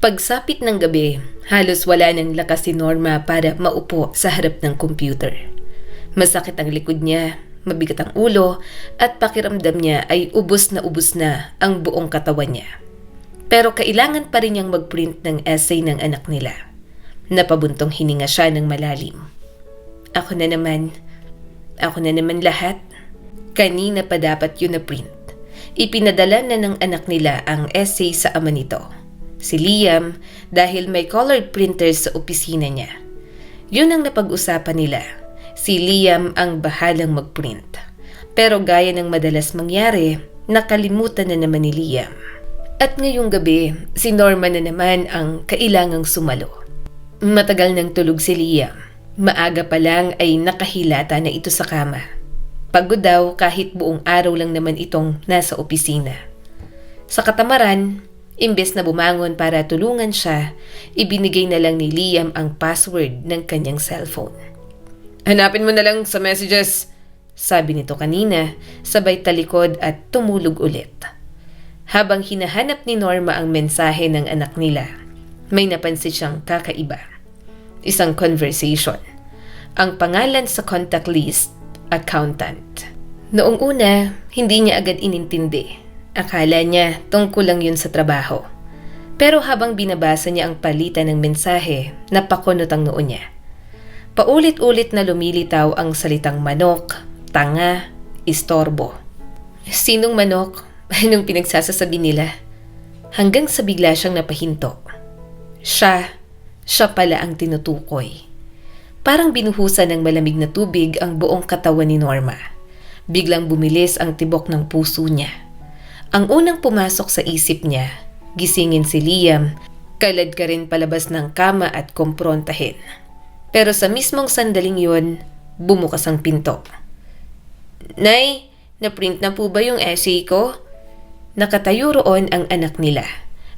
Pagsapit ng gabi, halos wala ng lakas si Norma para maupo sa harap ng computer. Masakit ang likod niya, mabigat ang ulo, at pakiramdam niya ay ubos na ang buong katawan niya. Pero kailangan pa rin niyang mag-print ng essay ng anak nila. Napabuntong hininga siya ng malalim. Ako na naman lahat. Kanina pa dapat yun na print. Ipinadala na ng anak nila ang essay sa ama nito, si Liam, dahil may colored printers sa opisina niya. Yun ang napag-usapan nila. Si Liam ang bahalang mag-print. Pero gaya ng madalas mangyari, nakalimutan na naman ni Liam. At ngayong gabi, si Norma na naman ang kailangang sumalo. Matagal nang tulog si Liam. Maaga pa lang ay nakahilata na ito sa kama. Pagod daw kahit buong araw lang naman itong nasa opisina. Sa katamaran, imbes na bumangon para tulungan siya, ibinigay na lang ni Liam ang password ng kanyang cellphone. "Hanapin mo na lang sa messages," sabi nito kanina, sabay talikod at tumulog ulit. Habang hinahanap ni Norma ang mensahe ng anak nila, may napansin siyang kakaiba. Isang conversation. Ang pangalan sa contact list, accountant. Noong una, hindi niya agad inintindi. Akala niya tungkol lang yun sa trabaho. Pero habang binabasa niya ang palitan ng mensahe, napakunot ang noo niya. Paulit-ulit na lumilitaw ang salitang manok, tanga, istorbo. Sinong manok? Anong pinagsasasabi nila? Hanggang sa bigla siyang napahinto. Siya pala ang tinutukoy. Parang binuhusan ng malamig na tubig ang buong katawan ni Norma. Biglang bumilis ang tibok ng puso niya. Ang unang pumasok sa isip niya, gisingin si Liam, kalad ka rin palabas ng kama at kumprontahin. Pero sa mismong sandaling yun, bumukas ang pinto. "Nay, na-print na po ba yung essay ko?" Nakatayo roon ang anak nila.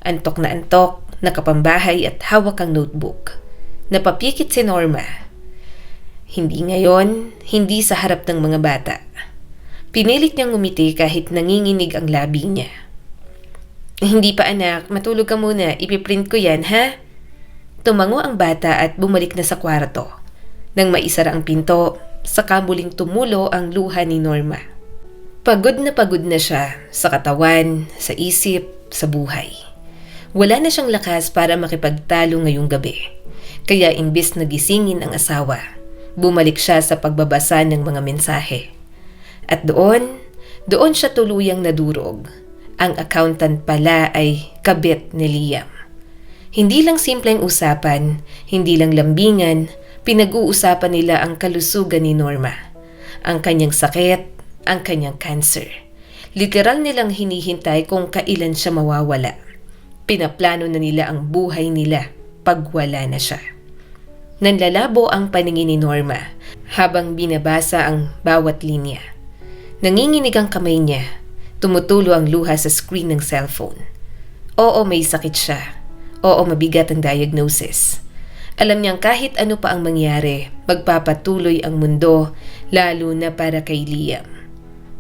Antok na antok, nakapambahay at hawak ang notebook. Napapikit si Norma. Hindi ngayon, hindi sa harap ng mga bata. Pinilit niyang ngumiti kahit nanginginig ang labi niya. "Hindi pa anak, matulog ka muna, ipiprint ko yan ha?" Tumango ang bata at bumalik na sa kwarto. Nang maisara ang pinto, saka muling tumulo ang luha ni Norma. Pagod na siya sa katawan, sa isip, sa buhay. Wala na siyang lakas para makipagtalo ngayong gabi. Kaya imbis na gisingin ang asawa, bumalik siya sa pagbabasa ng mga mensahe. At doon siya tuluyang nadurog. Ang accountant pala ay kabit ni Liam. Hindi lang simpleng usapan, hindi lang lambingan, pinag-uusapan nila ang kalusugan ni Norma. Ang kanyang sakit, ang kanyang cancer. Literal nilang hinihintay kung kailan siya mawawala. Pinaplano na nila ang buhay nila pag wala na siya. Nanlalabo ang paningin ni Norma habang binabasa ang bawat linya. Nanginginig ang kamay niya. Tumutulo ang luha sa screen ng cellphone. Oo, may sakit siya. Oo, mabigat ang diagnosis. Alam niyang kahit ano pa ang mangyari, magpapatuloy ang mundo, lalo na para kay Liam.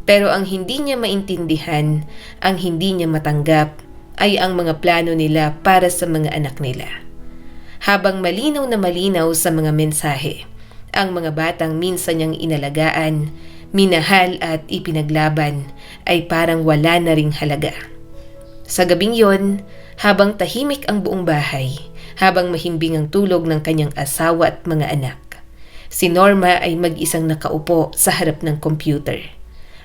Pero ang hindi niya maintindihan, ang hindi niya matanggap, ay ang mga plano nila para sa mga anak nila. Habang malinaw na malinaw sa mga mensahe, ang mga batang minsan niyang inalagaan, minahal at ipinaglaban, ay parang wala na ring halaga. Sa gabing yon, habang tahimik ang buong bahay, habang mahimbing ang tulog ng kanyang asawa at mga anak, si Norma ay mag-isang nakaupo sa harap ng computer.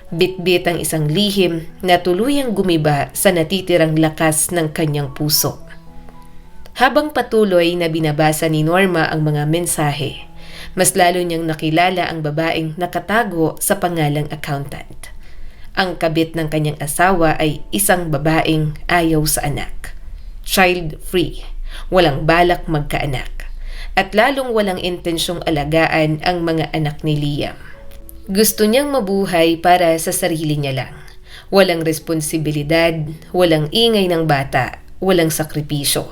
Bit-bit ang isang lihim na tuluyang gumiba sa natitirang lakas ng kanyang puso. Habang patuloy na binabasa ni Norma ang mga mensahe, mas lalo niyang nakilala ang babaeng nakatago sa pangalang accountant. Ang kabit ng kanyang asawa ay isang babaeng ayaw sa anak. Child-free, walang balak magkaanak, at lalong walang intensyong alagaan ang mga anak ni Liam. Gusto niyang mabuhay para sa sarili niya lang. Walang responsibilidad, walang ingay ng bata, walang sakripisyo.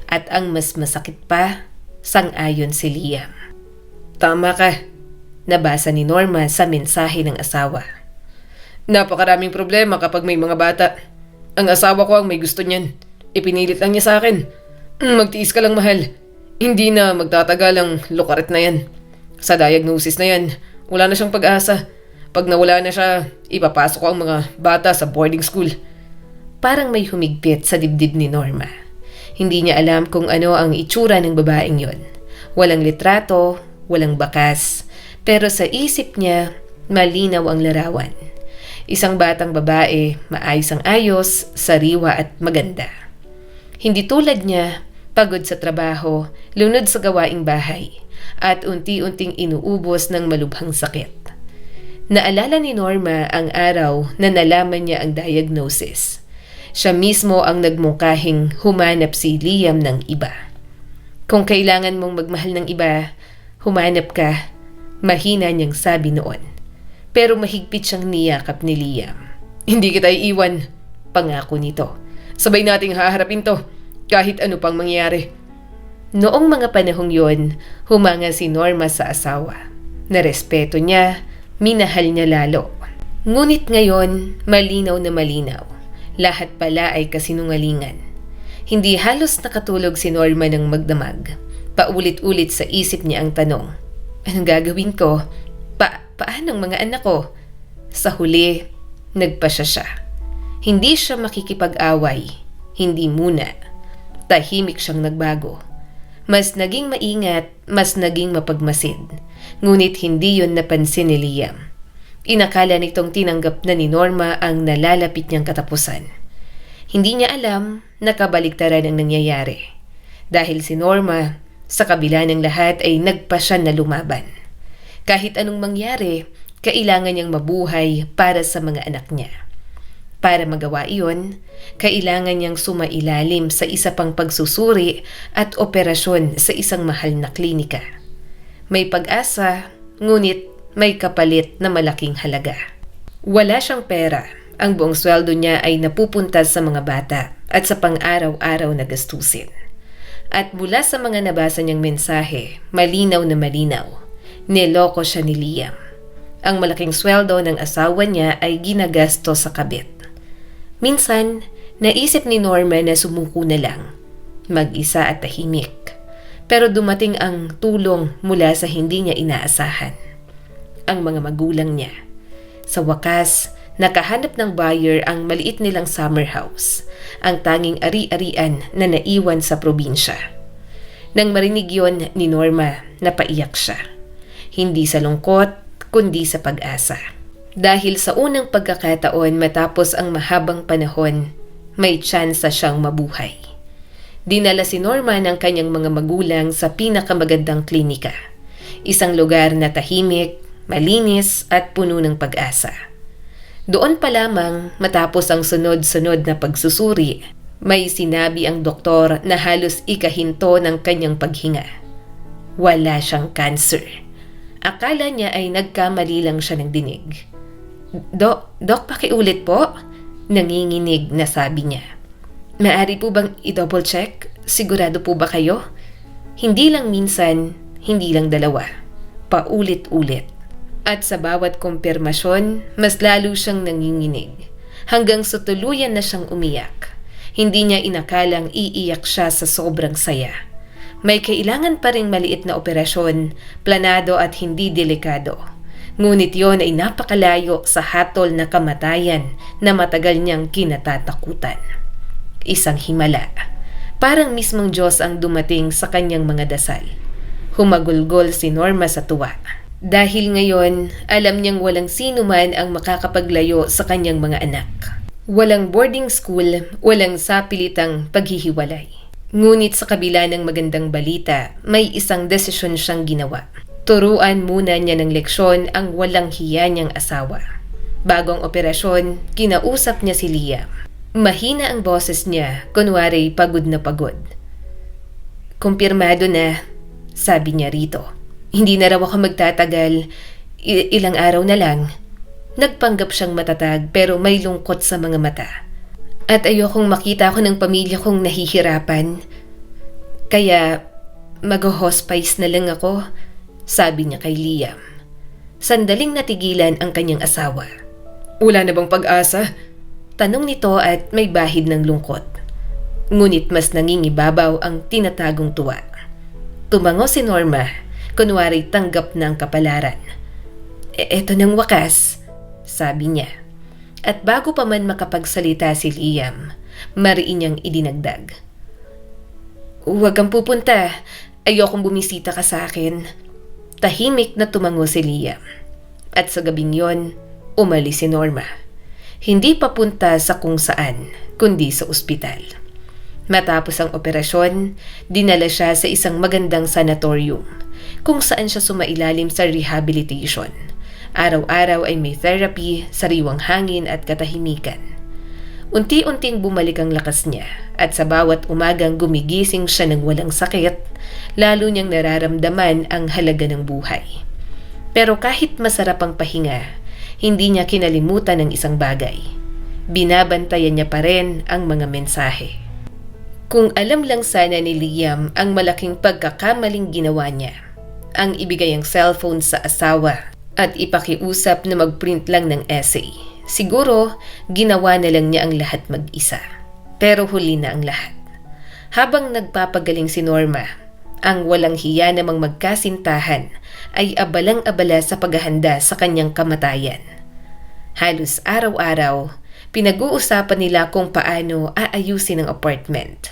At ang mas masakit pa, sang-ayon si Liam. "Tama ka," nabasa ni Norma sa mensahe ng asawa. "Napakaraming problema kapag may mga bata. Ang asawa ko ang may gusto niyan. Ipinilit lang niya sa akin. Magtiis ka lang, mahal. Hindi na magtatagal ang lukaret na yan. Sa diagnosis na yan, wala na siyang pag-asa. Pag nawala na siya, ipapasok ko ang mga bata sa boarding school. Parang may humigpit sa dibdib ni Norma. Hindi niya alam kung ano ang itsura ng babaeng yon. Walang litrato, walang bakas, pero sa isip niya, malinaw ang larawan. Isang batang babae, maayos ang ayos, sariwa at maganda. Hindi tulad niya, pagod sa trabaho, lunod sa gawaing bahay, at unti-unting inuubos ng malubhang sakit. Naalala ni Norma ang araw na nalaman niya ang diagnosis. Siya mismo ang nagmungkahing humanap si Liam ng iba. Kung kailangan mong magmahal ng iba, humanap ka, mahina niyang sabi noon. Pero mahigpit siyang niyakap ni Liam. Hindi kita iiwan, pangako nito. Sabay nating haharapin to, kahit ano pang mangyari. Noong mga panahong yon, humanga si Norma sa asawa. Narespeto niya, minahal niya lalo. Ngunit ngayon, malinaw na malinaw. Lahat pala ay kasinungalingan. Hindi halos nakatulog si Norma ng magdamag. Paulit-ulit sa isip niya ang tanong, anong gagawin ko? Paanong mga anak ko? Sa huli, nagpasya siya. Hindi siya makikipag-away. Hindi muna. Tahimik siyang nagbago. Mas naging maingat, mas naging mapagmasid. Ngunit hindi yun napansin ni Liam. Inakala nitong tinanggap na ni Norma ang nalalapit niyang katapusan. Hindi niya alam na kabaliktaran ang nangyayari. Dahil si Norma, sa kabila ng lahat ay nagpasya na lumaban. Kahit anong mangyari, kailangan niyang mabuhay para sa mga anak niya. Para magawa iyon, kailangan niyang sumailalim sa isa pang pagsusuri at operasyon sa isang mahal na klinika. May pag-asa, ngunit may kapalit na malaking halaga. Wala siyang pera. Ang buong sweldo niya ay napupunta sa mga bata at sa pang-araw-araw na gastusin. At mula sa mga nabasa niyang mensahe, malinaw na malinaw, niloko siya ni Liam. Ang malaking sweldo ng asawa niya ay ginagasto sa kabit. Minsan, naisip ni Norma na sumuko na lang, mag-isa at tahimik. Pero dumating ang tulong mula sa hindi niya inaasahan. Ang mga magulang niya. Sa wakas, nakahanap ng buyer ang maliit nilang summer house, ang tanging ari-arian na naiwan sa probinsya. Nang marinig yon ni Norma, napaiyak siya. Hindi sa lungkot, kundi sa pag-asa. Dahil sa unang pagkakataon matapos ang mahabang panahon, may tsansa siyang mabuhay. Dinala si Norma ng kanyang mga magulang sa pinakamagandang klinika. Isang lugar na tahimik, malinis at puno ng pag-asa. Doon pa lamang matapos ang sunod-sunod na pagsusuri, may sinabi ang doktor na halos ikahinto ng kanyang paghinga. Wala siyang cancer. Akala niya ay nagkamali lang siya ng dinig. Dok, pakiulit po? Nanginginig na sabi niya. Maaari po bang i-double check? Sigurado po ba kayo? Hindi lang minsan, hindi lang dalawa. Paulit-ulit. At sa bawat kumpirmasyon, mas lalo siyang nanginginig. Hanggang sa tuluyan na siyang umiyak. Hindi niya inakalang iiyak siya sa sobrang saya. May kailangan pa ring maliit na operasyon, planado at hindi delikado. Ngunit yon ay napakalayo sa hatol na kamatayan na matagal niyang kinatatakutan. Isang himala. Parang mismong Diyos ang dumating sa kanyang mga dasal. Humagulgol si Norma sa tuwa. Dahil ngayon, alam niyang walang sino man ang makakapaglayo sa kanyang mga anak. Walang boarding school, walang sapilitang paghihiwalay. Ngunit sa kabila ng magandang balita, may isang desisyon siyang ginawa. Turuan muna niya ng leksyon ang walang hiya niyang asawa. Bagong operasyon, kinausap niya si Liam. Mahina ang boses niya, kunwari pagod na pagod. Kumpirmado na, sabi niya rito. Hindi na raw ako magtatagal, ilang araw na lang. Nagpanggap siyang matatag pero may lungkot sa mga mata. At ayokong makita ko ng pamilya kong nahihirapan. Kaya mag-hospice na lang ako, sabi niya kay Liam. Sandaling natigilan ang kanyang asawa. Wala na bang pag-asa? Tanong nito at may bahid ng lungkot. Ngunit mas nangingibabaw ang tinatagong tuwa. Tumango si Norma, kunwari tanggap ng kapalaran. Eto ng wakas, sabi niya. At bago pa man makapagsalita si Liam, mariin niyang idinagdag. Huwag kang pupunta. Ayokong bumisita ka sa akin. Tahimik na tumango si Liam. At sa gabing yon, umalis si Norma. Hindi papunta sa kung saan, kundi sa ospital. Matapos ang operasyon, dinala siya sa isang magandang sanatorium, kung saan siya sumailalim sa rehabilitation. Araw-araw ay may therapy, sariwang hangin at katahimikan. Unti-unting bumalik ang lakas niya at sa bawat umagang gumigising siya ng walang sakit, lalo niyang nararamdaman ang halaga ng buhay. Pero kahit masarap ang pahinga, hindi niya kinalimutan ang isang bagay. Binabantayan niya pa rin ang mga mensahe. Kung alam lang sana ni Liam ang malaking pagkakamaling ginawa niya, ang ibigay ang cellphone sa asawa at ipakiusap na mag-print lang ng essay, siguro ginawa na lang niya ang lahat mag-isa. Pero huli na ang lahat. Habang nagpapagaling si Norma, ang walang hiya namang magkasintahan ay abalang-abala sa paghahanda sa kanyang kamatayan. Halos araw-araw, pinag-uusapan nila kung paano aayusin ang apartment.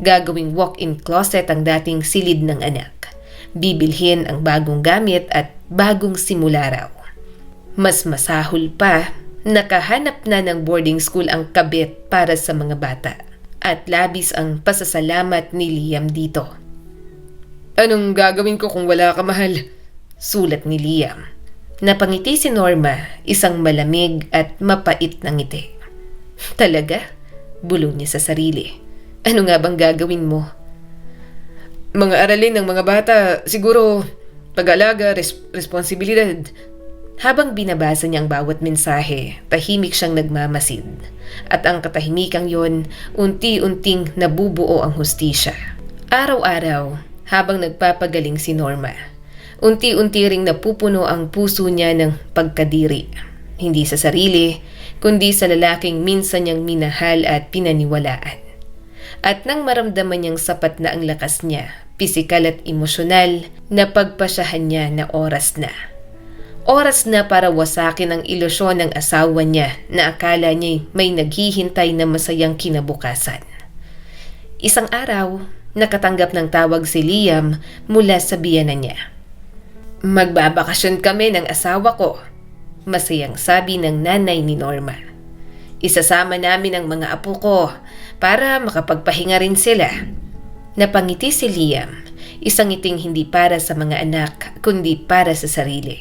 Gagawing walk-in closet ang dating silid ng anak. Bibilhin ang bagong gamit at bagong simula raw. Mas masahol pa, nakahanap na ng boarding school ang kabit para sa mga bata. At labis ang pasasalamat ni Liam dito. Anong gagawin ko kung wala ka, mahal? Sulat ni Liam. Napangiti si Norma, isang malamig at mapait na ngiti. Talaga? Bulong niya sa sarili. Ano nga bang gagawin mo? Mga aralin ng mga bata, siguro pag-alaga, responsibilidad. Habang binabasa niya ang bawat mensahe, tahimik siyang nagmamasid. At ang katahimikang yon, unti-unting nabubuo ang hustisya. Araw-araw, habang nagpapagaling si Norma, unti-unti ring napupuno ang puso niya ng pagkadiri. Hindi sa sarili, kundi sa lalaking minsan niyang minahal at pinaniwalaan. At nang maramdaman niyang sapat na ang lakas niya, pisikal at emosyonal, napagpasyahan niya na oras na. Oras na para wasakin ang ilusyon ng asawa niya na akala niya may naghihintay na masayang kinabukasan. Isang araw, nakatanggap ng tawag si Liam mula sa biyenan niya. Magbabakasyon kami ng asawa ko, masayang sabi ng nanay ni Norma. Isasama namin ang mga apo ko para makapagpahinga rin sila. Napangiti si Liam, isang ngiting hindi para sa mga anak kundi para sa sarili.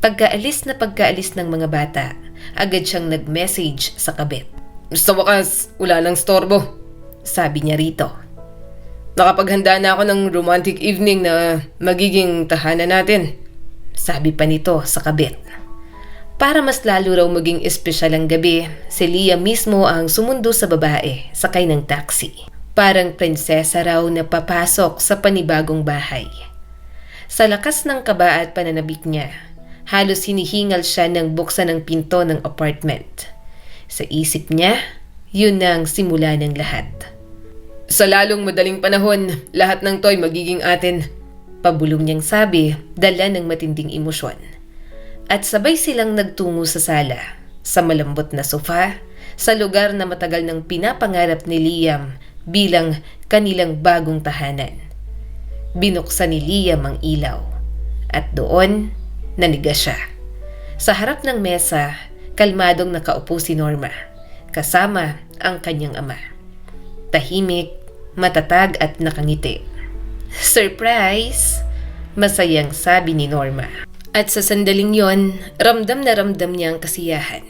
Pagkaalis ng mga bata, agad siyang nag-message sa kabit. Sa wakas, wala nang storbo, sabi niya rito. Nakapaghanda na ako ng romantic evening na magiging tahanan natin, sabi pa nito sa kabit. Para mas lalo raw maging espesyal ang gabi, si Liam mismo ang sumundo sa babae, sakay ng taxi. Parang prinsesa raw na papasok sa panibagong bahay. Sa lakas ng kaba at pananabik niya, halos hinihingal siya ng buksan ng pinto ng apartment. Sa isip niya, yun na ang simula ng lahat. Sa lalong madaling panahon, lahat ng to'y magiging atin, pabulong niyang sabi, dala ng matinding emosyon. At sabay silang nagtungo sa sala, sa malambot na sofa, sa lugar na matagal nang pinapangarap ni Liam bilang kanilang bagong tahanan. Binuksan ni Liam ang ilaw, at doon, naniga siya. Sa harap ng mesa, kalmadong nakaupo si Norma, kasama ang kanyang ama. Tahimik, matatag at nakangiti. Surprise! Masayang sabi ni Norma. At sa sandaling yon, ramdam na ramdam niya ang kasiyahan.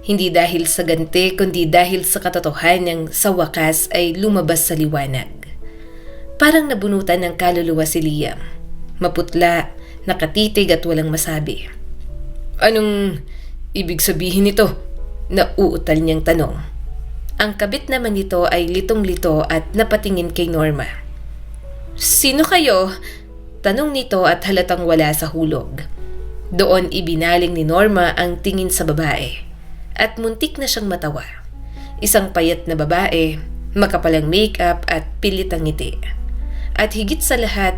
Hindi dahil sa ganti, kundi dahil sa katotohanan sa wakas ay lumabas sa liwanag. Parang nabunutan ng kaluluwa si Liam. Maputla, nakatitig at walang masabi. Anong ibig sabihin nito? Nauutal niyang tanong. Ang kabit naman nito ay litong-lito at napatingin kay Norma. Sino kayo? Tanong nito at halatang wala sa hulog. Doon ibinaling ni Norma ang tingin sa babae at muntik na siyang matawa. Isang payat na babae, Makapalang makeup at pilit ang ngiti. At higit sa lahat,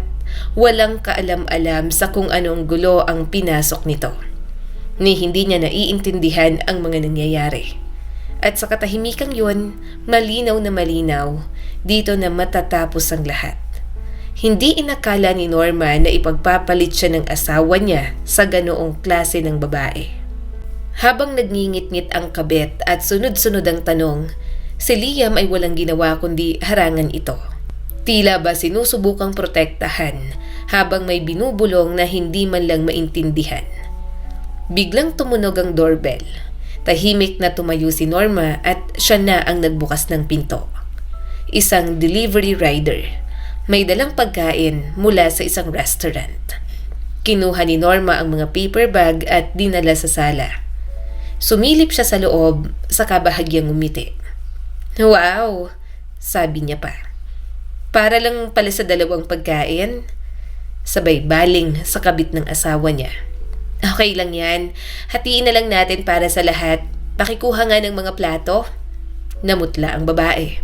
walang kaalam-alam sa kung anong gulo ang pinasok nito. Ni hindi niya naiintindihan ang mga nangyayari. At sa katahimikang yun, malinaw na malinaw, dito na matatapos ang lahat. Hindi inakala ni Norma na ipagpapalit siya ng asawa niya sa ganoong klase ng babae. Habang nagngingit-ngit ang kabit at sunod-sunod ang tanong, si Liam ay walang ginawa kundi harangan ito. Tila ba sinusubukang protektahan habang may binubulong na hindi man lang maintindihan. Biglang tumunog ang doorbell. Tahimik na tumayo si Norma at siya na ang nagbukas ng pinto. Isang delivery rider. May dalang pagkain mula sa isang restaurant. Kinuha ni Norma ang mga paper bag at dinala sa sala. Sumilip siya sa loob, saka bahagyang umiti. "Wow!" sabi niya pa. "Para lang pala sa dalawang pagkain." Sabay baling sa kabit ng asawa niya. "Okay lang yan. Hatiin na lang natin para sa lahat. Pakikuha nga ng mga plato." Namutla ang babae.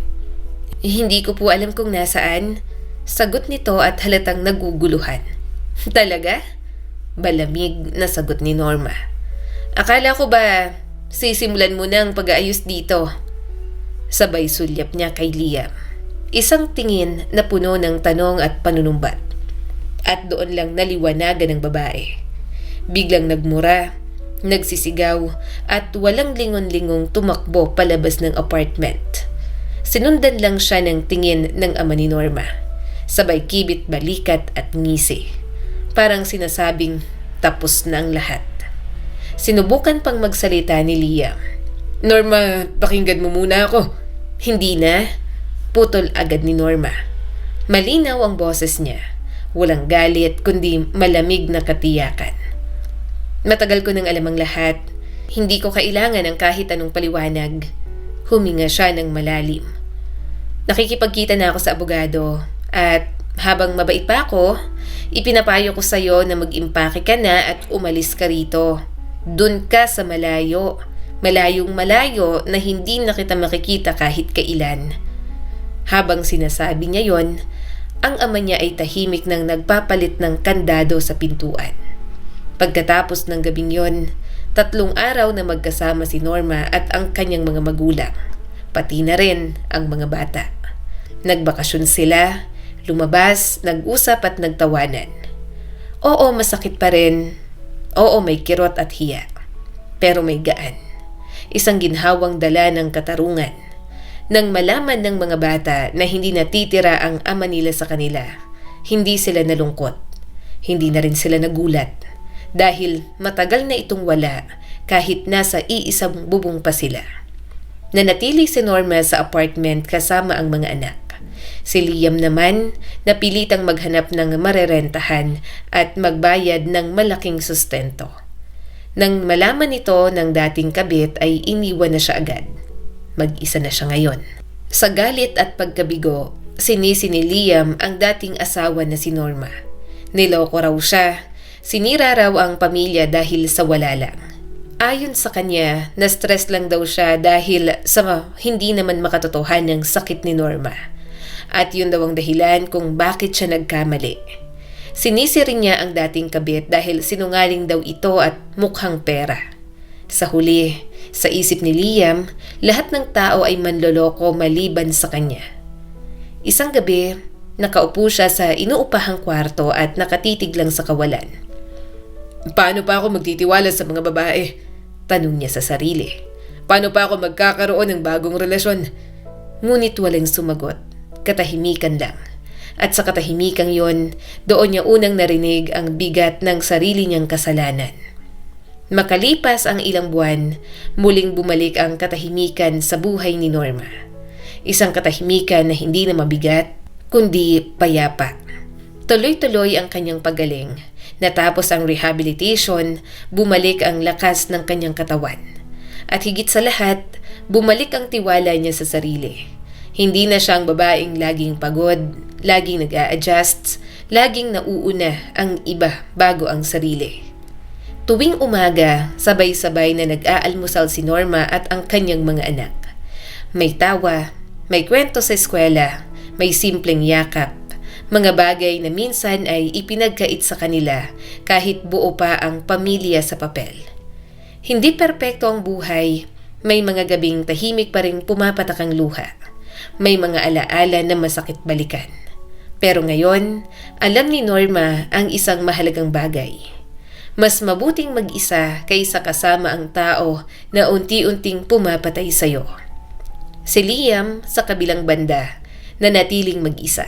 "Hindi ko po alam kung nasaan." Sagot nito at halatang naguguluhan. "Talaga?" Balamig na sagot ni Norma. "Akala ko ba sisimulan mo na ang pag-aayos dito?" Sabay sulyap niya kay Liam. Isang tingin na puno ng tanong at panunumbat. At doon lang naliwanagan ng babae. Biglang nagmura, nagsisigaw, at walang lingon-lingong tumakbo palabas ng apartment. Sinundan lang siya ng tingin ng ama ni Norma. Sabay kibit balikat at ngisi. Parang sinasabing tapos na ang lahat. Sinubukan pang magsalita ni Liam. "Norma, pakinggan mo muna ako." "Hindi na." Putol agad ni Norma. Malinaw ang boses niya. Walang galit kundi malamig na katiyakan. "Matagal ko nang alam ang lahat. Hindi ko kailangan ng kahit anong paliwanag." Huminga siya ng malalim. "Nakikipagkita na ako sa abogado at habang mabait pa ako, ipinapayo ko sa'yo na mag-impake ka na at umalis ka rito. Dun ka sa malayo. Malayong malayo na hindi na kita makikita kahit kailan." Habang sinasabi niya yon, ang ama niya ay tahimik nang nagpapalit ng kandado sa pintuan. Pagkatapos ng gabing yon, 3 araw na magkasama si Norma at ang kanyang mga magulang, pati na rin ang mga bata. Nagbakasyon sila, lumabas, nag-usap at nagtawanan. Oo, masakit pa rin. Oo, may kirot at hiya. Pero may gaan. Isang ginhawang dala ng katarungan. Nang malaman ng mga bata na hindi natitira ang ama nila sa kanila, hindi sila nalungkot. Hindi na rin sila nagulat. Dahil matagal na itong wala kahit nasa iisang bubong pa sila. Nanatili si Norma sa apartment kasama ang mga anak. Si Liam naman napilitang maghanap ng marerentahan at magbayad ng malaking sustento. Nang malaman ito ng dating kabit ay iniwan na siya agad. Mag-isa na siya ngayon. Sa galit at pagkabigo, sinisi ni Liam ang dating asawa na si Norma. Niloko raw siya. Sinira raw ang pamilya dahil sa wala lang. Ayon sa kanya, na-stress lang daw siya dahil sa hindi naman makatotohan ng sakit ni Norma. At yun daw ang dahilan kung bakit siya nagkamali. Sinisi rin niya ang dating kabit dahil sinungaling daw ito at mukhang pera. Sa huli, sa isip ni Liam, lahat ng tao ay manloloko maliban sa kanya. Isang gabi, nakaupo siya sa inuupahang kwarto at nakatitig lang sa kawalan. "Paano pa ako magtitiwala sa mga babae?" tanong niya sa sarili. "Paano pa ako magkakaroon ng bagong relasyon?" Ngunit walang sumagot. Katahimikan lang. At sa katahimikang yon, doon niya unang narinig ang bigat ng sarili niyang kasalanan. Makalipas ang ilang buwan, muling bumalik ang katahimikan sa buhay ni Norma. Isang katahimikan na hindi na mabigat, kundi payapa. Tuloy-tuloy ang kanyang pagaling. Natapos ang rehabilitation, bumalik ang lakas ng kanyang katawan. At higit sa lahat, bumalik ang tiwala niya sa sarili. Hindi na siyang babaeng laging pagod, laging nag-a-adjust, laging nauuna ang iba bago ang sarili. Tuwing umaga, sabay-sabay na nag-aalmusal si Norma at ang kanyang mga anak. May tawa, May kwento sa eskwela, may simpleng yakap, mga bagay na minsan ay ipinagkait sa kanila kahit buo pa ang pamilya sa papel. Hindi perpekto ang buhay, may mga gabing tahimik pa rin pumapatak ang luha. May mga alaala na masakit balikan. Pero ngayon, alam ni Norma ang isang mahalagang bagay. Mas mabuting mag-isa kaysa kasama ang tao na unti-unting pumapatay sa'yo. Si Liam sa kabilang banda, nanatiling mag-isa.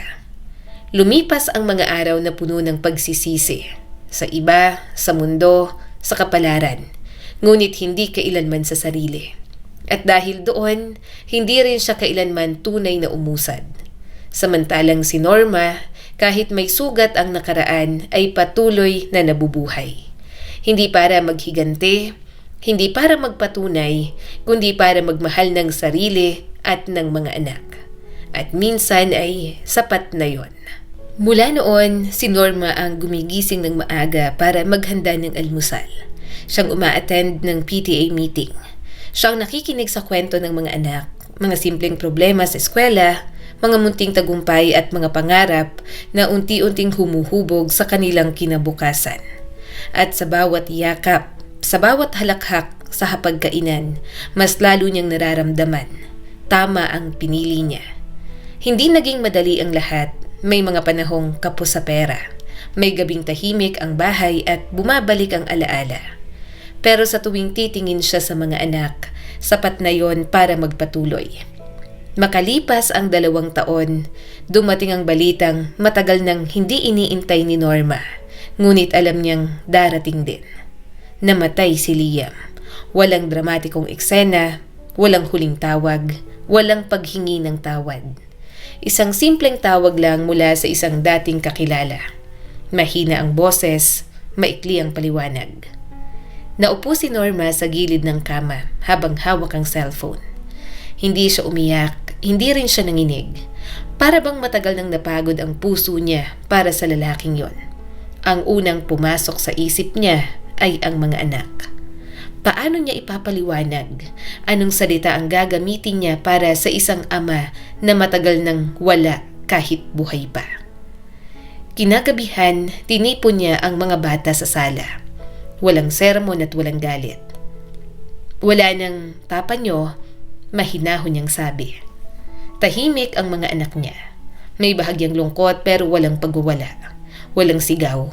Lumipas ang mga araw na puno ng pagsisisi. Sa iba, sa mundo, sa kapalaran. Ngunit hindi kailanman sa sarili. At dahil doon, hindi rin siya kailanman tunay na umusad. Samantalang si Norma, kahit may sugat ang nakaraan, ay patuloy na nabubuhay. Hindi para maghigante, hindi para magpatunay, kundi para magmahal ng sarili at ng mga anak. At minsan ay sapat na yon. Mula noon, si Norma ang gumigising ng maaga para maghanda ng almusal. Siyang uma-attend ng PTA meeting. Siyang nakikinig sa kwento ng mga anak, mga simpleng problema sa eskwela, mga munting tagumpay at mga pangarap na unti-unting humuhubog sa kanilang kinabukasan. At sa bawat yakap, sa bawat halakhak sa hapagkainan, mas lalo niyang nararamdaman. Tama ang pinili niya. Hindi naging madali ang lahat. May mga panahong kapos sa pera. May gabing tahimik ang bahay at bumabalik ang alaala. Pero sa tuwing titingin siya sa mga anak, sapat na yon para magpatuloy. Makalipas ang 2 taon, dumating ang balitang matagal nang hindi iniintay ni Norma, ngunit alam niyang darating din. Namatay si Liam. Walang dramatikong eksena, walang huling tawag, walang paghingi ng tawad. Isang simpleng tawag lang mula sa isang dating kakilala. Mahina ang boses, maikli ang paliwanag. Naupo si Norma sa gilid ng kama habang hawak ang cellphone. Hindi siya umiyak, hindi rin siya nanginig. Para bang matagal nang napagod ang puso niya para sa lalaking yon. Ang unang pumasok sa isip niya ay ang mga anak. Paano niya ipapaliwanag? Anong salita ang gagamitin niya para sa isang ama na matagal nang wala kahit buhay pa? Kinagabihan, tinipon niya ang mga bata sa sala. Walang sermon at walang galit. Wala nang papa nyo, mahinahon niyang sabi. Tahimik ang mga anak niya. May bahagyang lungkot pero walang pagwawala. Walang sigaw.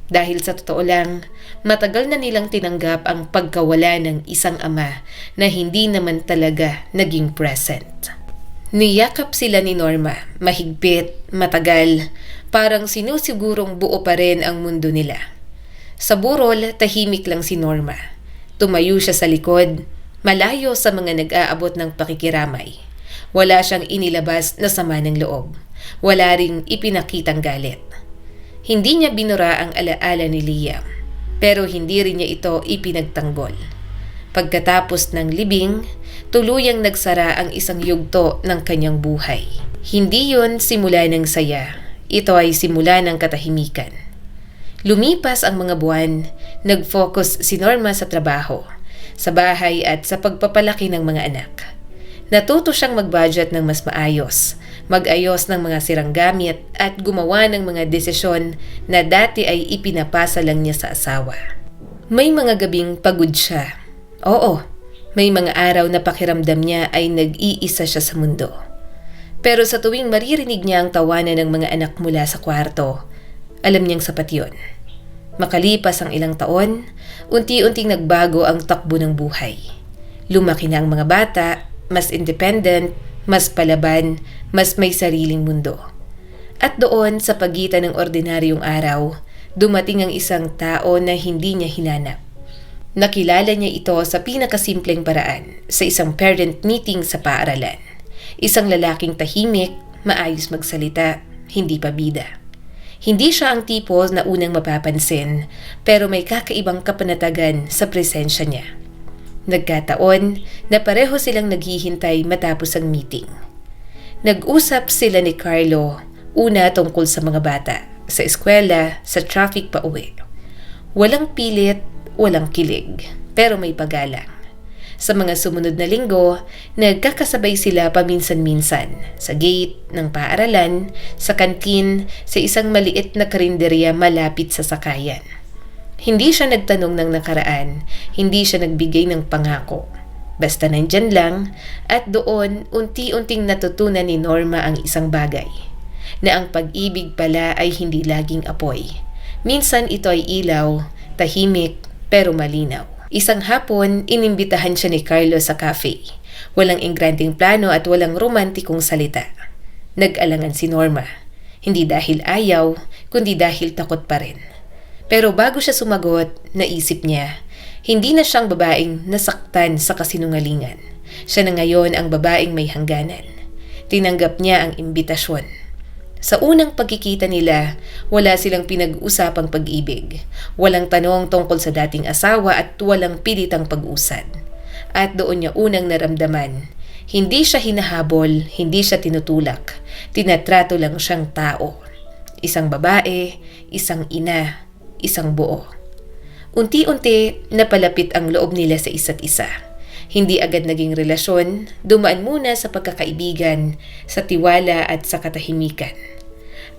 Dahil sa totoo lang, matagal na nilang tinanggap ang pagkawala ng isang ama na hindi naman talaga naging present. Niyakap sila ni Norma, mahigpit, matagal, parang sinusigurong buo pa rin ang mundo nila. Sa burol, tahimik lang si Norma. Tumayo siya sa likod, malayo sa mga nag-aabot ng pakikiramay. Wala siyang inilabas na sama ng loob. Wala ring ipinakitang galit. Hindi niya binura ang alaala ni Liam, pero hindi rin niya ito ipinagtanggol. Pagkatapos ng libing, tuluyang nagsara ang isang yugto ng kanyang buhay. Hindi yon simula ng saya, ito ay simula ng katahimikan. Lumipas ang mga buwan, nag-focus si Norma sa trabaho, sa bahay at sa pagpapalaki ng mga anak. Natuto siyang mag-budget ng mas maayos, mag-ayos ng mga sirang gamit at gumawa ng mga desisyon na dati ay ipinapasa lang niya sa asawa. May mga gabing pagod siya. Oo, may mga araw na pakiramdam niya ay nag-iisa siya sa mundo. Pero sa tuwing maririnig niya ang tawanan ng mga anak mula sa kwarto, alam niyang sapat yun. Makalipas ang ilang taon, unti-unting nagbago ang takbo ng buhay. Lumaki na ang mga bata, mas independent, mas palaban, mas may sariling mundo. At doon sa pagitan ng ordinaryong araw, dumating ang isang tao na hindi niya hinanap. Nakilala niya ito sa pinakasimpleng paraan, sa isang parent meeting sa paaralan. Isang lalaking tahimik, maayos magsalita, hindi pa bida. Hindi siya ang tipo na unang mapapansin, pero may kakaibang kapanatagan sa presensya niya. Nagkataon na pareho silang naghihintay matapos ang meeting. Nag-usap sila ni Carlo, una tungkol sa mga bata, sa eskwela, sa traffic pa uwi. Walang pilit, walang kilig, pero may pagalang. Sa mga sumunod na linggo, nagkakasabay sila paminsan-minsan sa gate ng paaralan, sa kantin, sa isang maliit na karinderya malapit sa sakayan. Hindi siya nagtanong ng nakaraan, hindi siya nagbigay ng pangako. Basta nandyan lang at doon unti-unting natutunan ni Norma ang isang bagay, na ang pag-ibig pala ay hindi laging apoy. Minsan ito ay ilaw, tahimik pero malinaw. Isang hapon, inimbitahan siya ni Carlos sa cafe. Walang engranding plano at walang romantikong salita. Nag-alangan si Norma. Hindi dahil ayaw, kundi dahil takot pa rin. Pero bago siya sumagot, naisip niya, hindi na siyang babaeng nasaktan sa kasinungalingan. Siya na ngayon ang babaeng may hangganan. Tinanggap niya ang imbitasyon. Sa unang pagkikita nila, wala silang pinag-usapang pag-ibig. Walang tanong tungkol sa dating asawa at walang pilitang pag-usad. At doon niya unang naramdaman, hindi siya hinahabol, hindi siya tinutulak. Tinatrato lang siyang tao. Isang babae, isang ina, isang buo. Unti-unti, napalapit ang loob nila sa isa't isa. Hindi agad naging relasyon, dumaan muna sa pagkakaibigan, sa tiwala at sa katahimikan.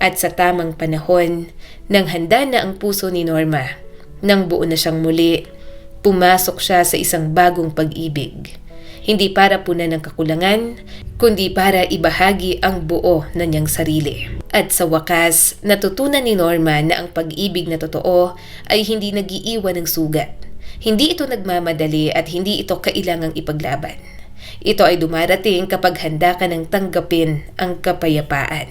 At sa tamang panahon, nang handa na ang puso ni Norma, nang buo na siyang muli, pumasok siya sa isang bagong pag-ibig. Hindi para punan ng kakulangan, kundi para ibahagi ang buo na niyang sarili. At sa wakas, natutunan ni Norma na ang pag-ibig na totoo ay hindi nag-iiwan ng sugat. Hindi ito nagmamadali at hindi ito kailangang ipaglaban. Ito ay dumarating kapag handa ka ng tanggapin ang kapayapaan.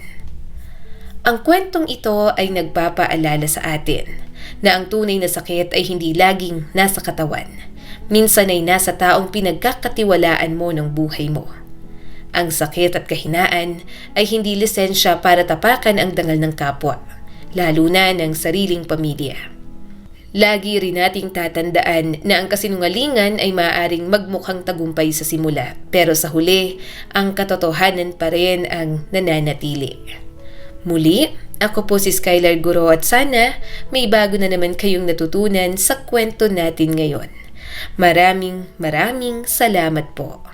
Ang kwentong ito ay nagpapaalala sa atin na ang tunay na sakit ay hindi laging nasa katawan. Minsan ay nasa taong pinagkakatiwalaan mo ng buhay mo. Ang sakit at kahinaan ay hindi lisensya para tapakan ang dangal ng kapwa, lalo na ng sariling pamilya. Lagi rin nating tatandaan na ang kasinungalingan ay maaaring magmukhang tagumpay sa simula, pero sa huli, ang katotohanan pa rin ang nananatili. Muli, ako po si Skylar Guro at sana may bago na naman kayong natutunan sa kwento natin ngayon. Maraming salamat po.